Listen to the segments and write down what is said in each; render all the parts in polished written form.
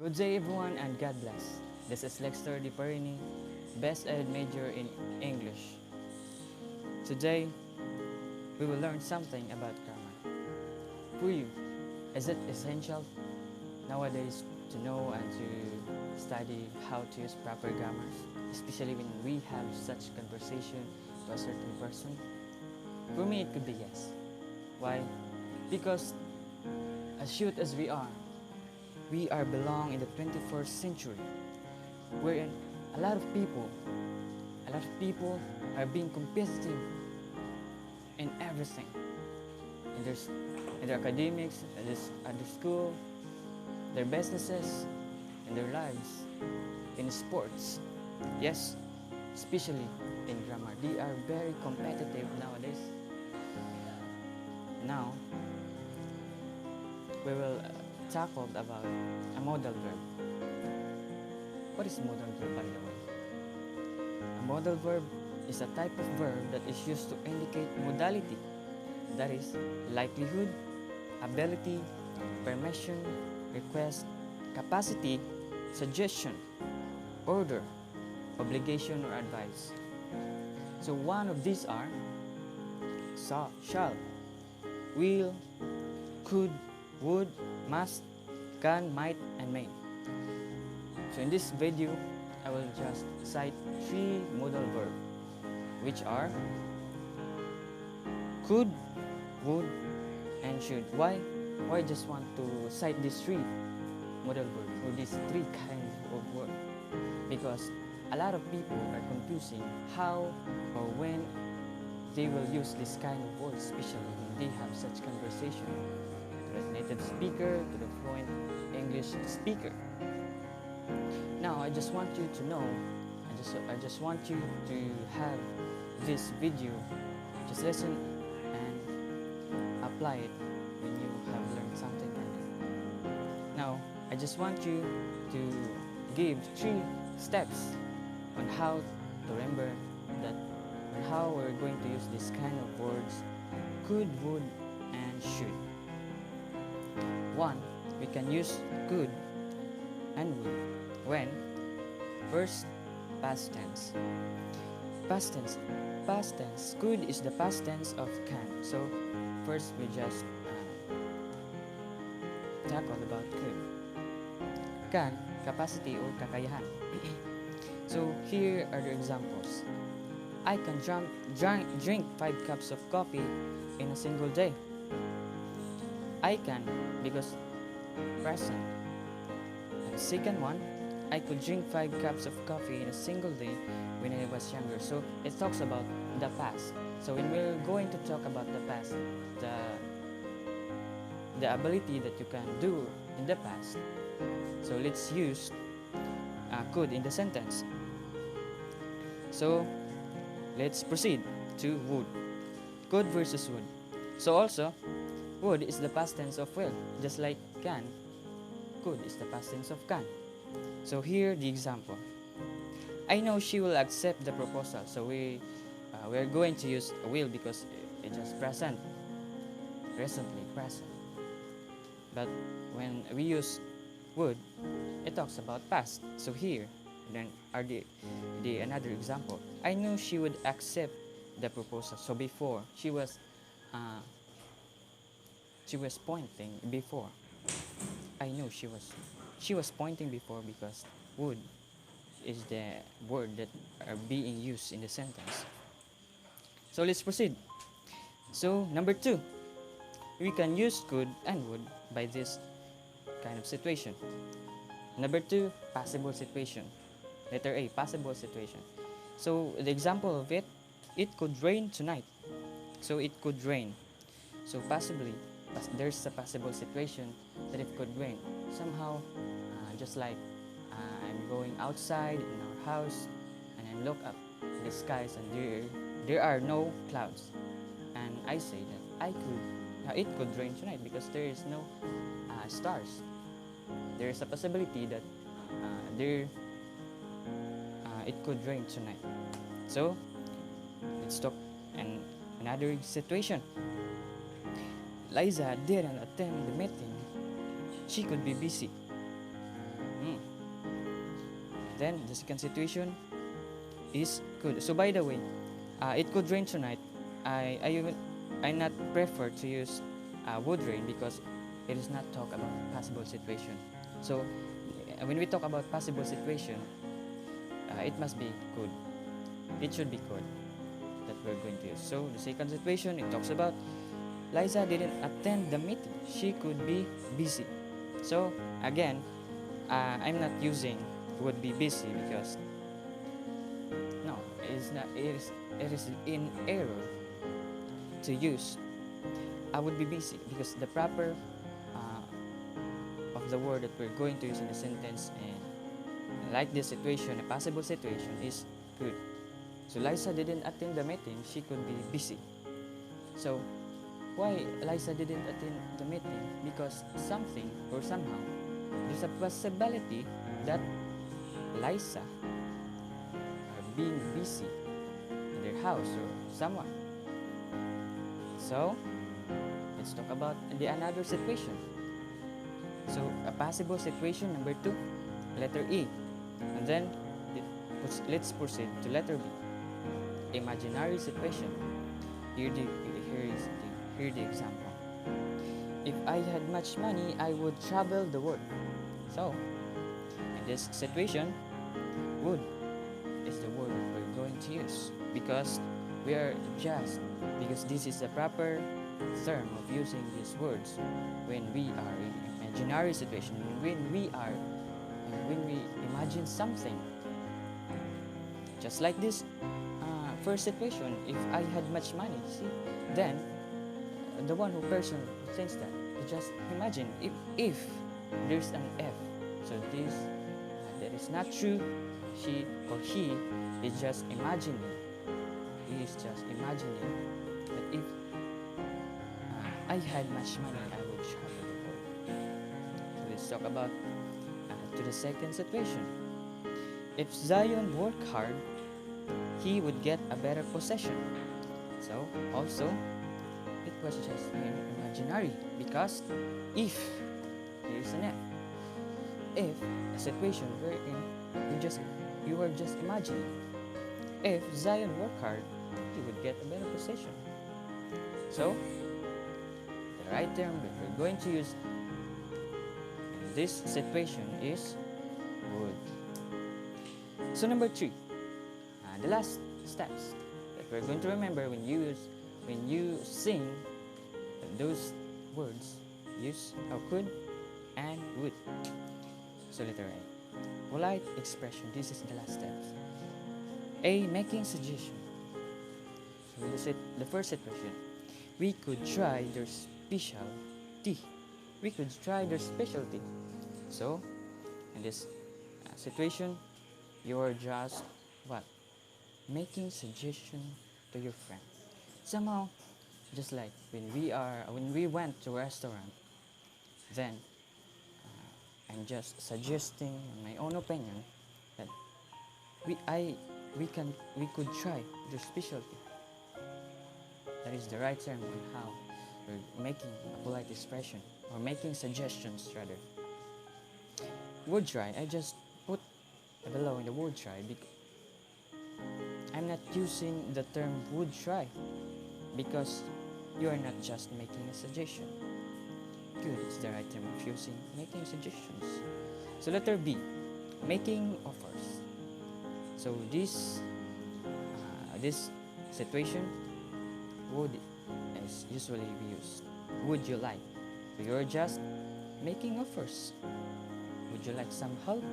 Good day everyone and God bless. This is Lexter DiPerini, Best Ed major in English. Today, we will learn something about grammar. For you, is it essential nowadays to know and to study how to use proper grammars, especially when we have such conversation to a certain person? For me, it could be yes. Why? Because as cute as we are belong in the 21st century, wherein a lot of people are being competitive in everything, in their academics, at their school, their businesses, in their lives, in sports. Yes, especially in grammar, they are very competitive nowadays. Now, we will tackle about a modal verb. What is modal verb, by the way? A modal verb is a type of verb that is used to indicate modality, that is, likelihood, ability, permission, request, capacity, suggestion, order, obligation, or advice. So one of these are shall, will, could, would, must, can, might, and may. So in this video, I will just cite 3 modal verbs, which are could, would, and should. Why just want to cite these 3 modal verbs or these 3 kinds of words? Because a lot of people are confusing how or when they will use this kind of words, especially when they have such conversation to the native speaker, to the fluent English speaker. Now, I just want you to know, I just want you to have this video, just listen and apply it when you have learned something from it. Now, I just want you to give 3 steps on how to remember that, on how we're going to use this kind of words, could, would, and should. 1. We can use could and would when first, past tense. Past tense. Could is the past tense of can. So first we just tackle about could. Can, capacity or kakayahan. So here are the examples. I can drink 5 cups of coffee in a single day. I can, because present. And second one, I could drink 5 cups of coffee in a single day when I was younger. So it talks about the past. So when we're going to talk about the past, the ability that you can do in the past. So let's use could in the sentence. So let's proceed to would. Could versus would. So also, would is the past tense of will, just like can. Could is the past tense of can. So here the example. I know she will accept the proposal. So we're going to use will because it's just present, recently present. But when we use would, it talks about past. So here, then are the another example. I knew she would accept the proposal. So before she was pointing before. I knew she was pointing before because would is the word that are being used in the sentence. So let's proceed. So number 2, we can use could and would by this kind of situation. Number 2, possible situation. Letter A, possible situation. So the example of it could rain tonight. So it could rain. So possibly, there's a possible situation that it could rain. Somehow, just like I'm going outside in our house and I look up the skies and there are no clouds. And I say that it could rain tonight because there is no stars. there is a possibility that it could rain tonight. So let's talk another situation. Liza didn't attend the meeting. She could be busy. Then the second situation is could. So by the way, it could rain tonight. I not prefer to use would rain because it is not talk about possible situation. So when we talk about possible situation, it must be could. It should be could that we're going to use. So the second situation, it talks about Liza didn't attend the meeting. She could be busy. So again, I'm not using would be busy because no, it is not. It is in error to use I would be busy because the proper of the word that we're going to use in a sentence and like this situation, a possible situation is could. So Liza didn't attend the meeting. She could be busy. So why Liza didn't attend the meeting? Because something or somehow there's a possibility that Liza are being busy in their house or somewhere. So let's talk about another situation. So a possible situation number 2, letter E, and then let's proceed to letter B. Imaginary situation. Here the example. If I had much money, I would travel the world. So in this situation, would is the word that we're going to use because this is the proper term of using these words when we are in imaginary situation, when we imagine something. Just like this first situation, if I had much money, see, then the one who person thinks that, just imagine if there's an F. So this that is not true. She or he is just imagining. He is just imagining that if I had much money, I would travel the world. So let's talk about to the second situation. If Zion worked hard, he would get a better possession. So also, it was just imaginary because if there is an F, if a situation wherein you were just imagining, if Zion worked hard, he would get a better possession. So the right term that we're going to use in this situation is would. So number 3, the last steps that we're going to remember when you sing those words, use could and would. So letter A, polite expression. This is the last steps. A, making suggestion. So the first situation, we could try their specialty. We could try their specialty. So in this situation, you are just what? Making suggestion to your friend. Somehow, just like when we went to a restaurant, then I'm just suggesting my own opinion that we could try their specialty. That is the right term on how we're making a polite expression or making suggestions rather. Would try. I just put below in the word try because I'm not using the term would try because you are not just making a suggestion. Good, it's the right term of using making suggestions. So letter B, making offers. So this situation would is usually used. Would you like? So you're just making offers. Would you like some help?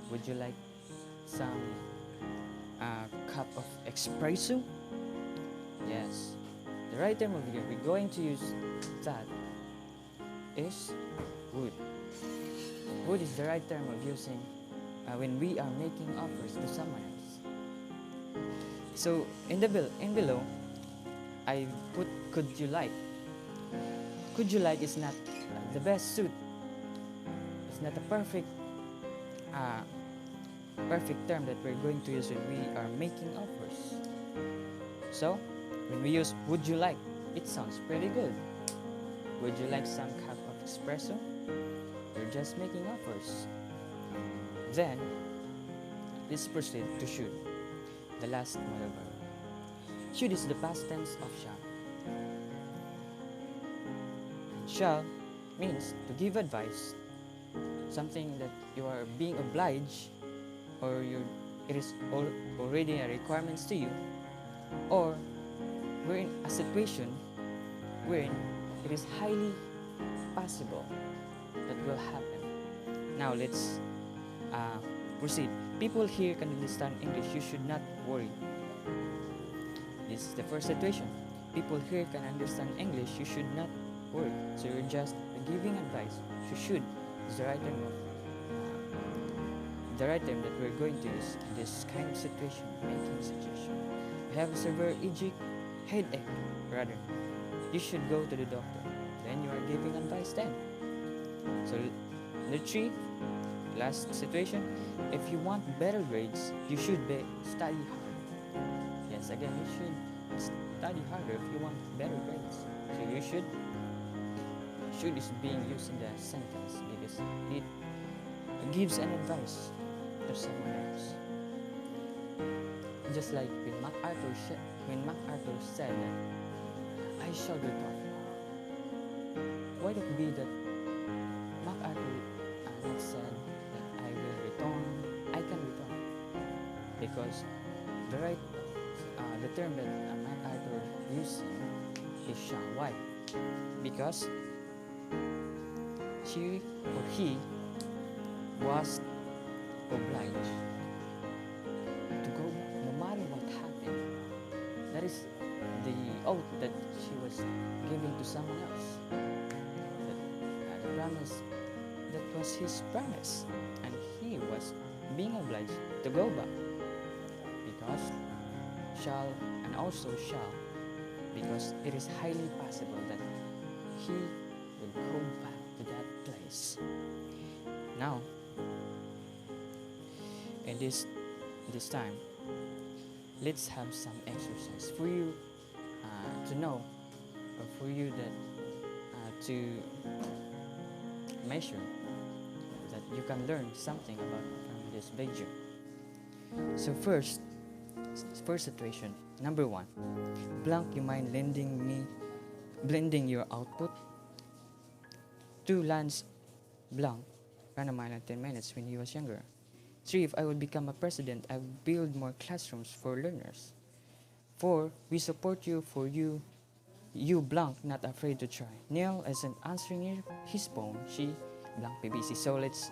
Would you like some cup of espresso? Yes. The right term over here, we're going to use that is would. Would is the right term of using when we are making offers to someone else. So in below, I put could you like. Could you like is not the best suit It's not a uh, perfect term that we're going to use when we are making offers. So, when we use would you like, it sounds pretty good. Would you like some cup of espresso? You're just making offers. Then, let's proceed to should, the last modal verb. Should is the past tense of shall. Shall means to give advice, something that you are being obliged, or it is already a requirement to you, or we're in a situation wherein it is highly possible that will happen. Now let's proceed. People here can understand English. You should not worry. This is the first situation. People here can understand English. You should not worry. So you're just giving advice. You should is the right term that we're going to use in this kind of situation, making suggestion. You have a severe headache, rather. You should go to the doctor. Then you are giving advice then. So the 3, last situation, if you want better grades, you should study harder. Yes, again, you should study harder if you want better grades. So you should is being used in the sentence because it gives an advice to someone else. Just like when MacArthur said that I shall return. Why not be that MacArthur not said that I will return, I can return? Because the term that MacArthur using is shall. Why? Because she or he was obliged to go no matter what happened. That is the oath that she was giving to someone else. The promise, that was his promise, and he was being obliged to go back because shall and also shall, because it is highly possible that he will go back to that place. Now, in this time, let's have some exercise for you to know, or for you that to measure that you can learn something about from this video. So first situation, number 1, blank, you mind blending your output? 2, Lance blank ran a mile in 10 minutes when he was younger. 3, if I would become a president, I would build more classrooms for learners. 4, we support you for you blank, not afraid to try. Neil isn't answering his phone. She blank BBC. So let's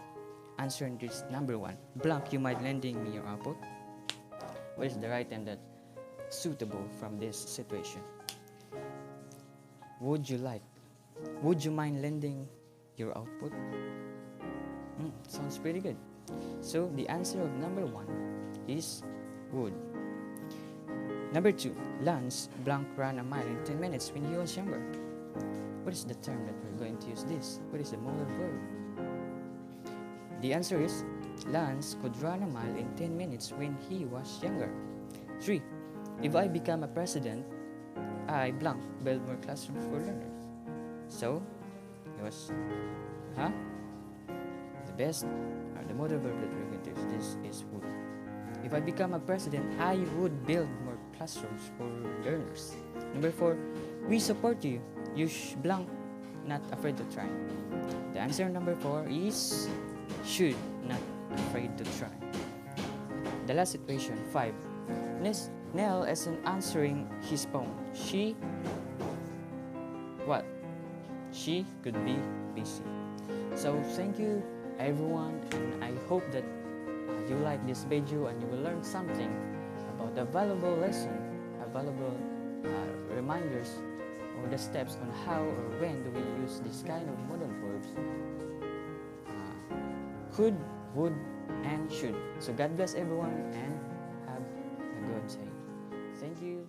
answer this number 1. Blank, you might lending me your output. What is the right and that suitable from this situation? Would you mind lending your output? Sounds pretty good. So the answer of number 1 is would. Number 2, Lance blank ran a mile in 10 minutes when he was younger. What is the term that we're going to use this? What is the modal verb? The answer is Lance could run a mile in 10 minutes when he was younger. 3, if I become a president, I blank build more classrooms for learners. So it was the best, the modal verb that we're going to use this is would. If I become a president, I would build more classrooms for learners. Number 4, we support you. You blank, not afraid to try. The answer number 4 is should, not afraid to try. The last situation, 5. Nell isn't answering his phone. She could be busy. So thank you everyone, and I hope that you like this video and you will learn something about a valuable lesson, a valuable reminders or the steps on how or when do we use this kind of modal verbs, could, would, and should. So God bless everyone and have a good day. Thank you.